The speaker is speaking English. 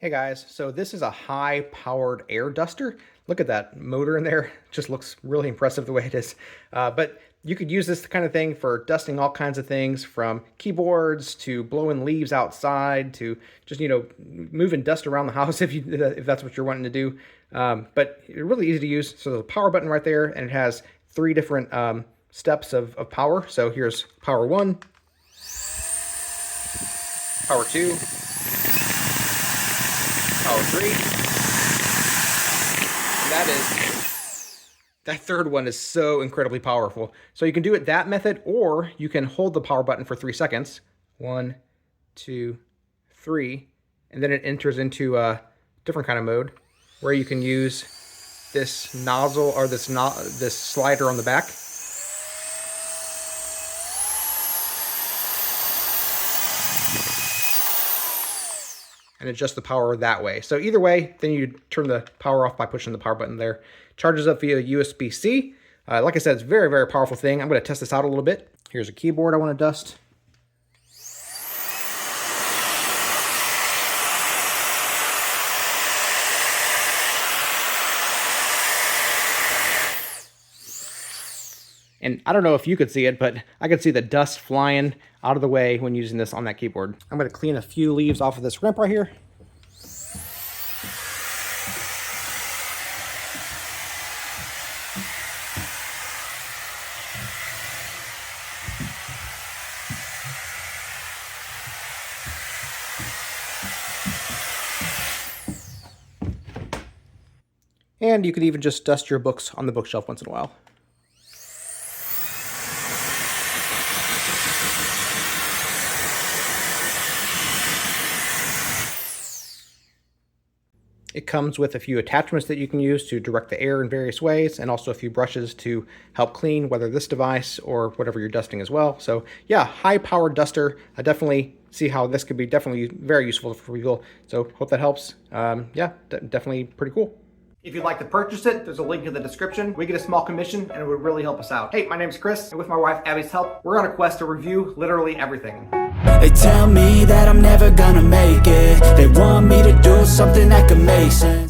Hey guys, so this is a high-powered air duster. Look at that motor in there. Just looks really impressive the way it is. But you could use this kind of thing for dusting all kinds of things, from keyboards to blowing leaves outside to just, moving dust around the house if that's what you're wanting to do. But it's really easy to use. So there's a power button right there, and it has three different steps of power. So here's power 1, power 2, power 3. That third one is so incredibly powerful. So you can do it that method, or you can hold the power button for 3 seconds. 1, 2, 3. And then it enters into a different kind of mode where you can use this nozzle or this slider on the back. And adjust the power that way. So either way, then you turn the power off by pushing the power button there. Charges up via USB-C. Like I said, it's a very, very powerful thing. I'm going to test this out a little bit. Here's a keyboard I want to dust. And I don't know if you could see it, but I could see the dust flying out of the way when using this on that keyboard. I'm going to clean a few leaves off of this ramp right here. And you could even just dust your books on the bookshelf once in a while. It comes with a few attachments that you can use to direct the air in various ways, and also a few brushes to help clean whether this device or whatever you're dusting as well. So yeah, high-powered duster. I definitely see how this could be definitely very useful for people. So hope that helps. Yeah, definitely pretty cool. If you'd like to purchase it, there's a link in the description. We get a small commission and it would really help us out. Hey, my name's Chris, and with my wife Abby's help, we're on a quest to review literally everything. They tell me that I'm never gonna make it. They want me to do something that could make sense.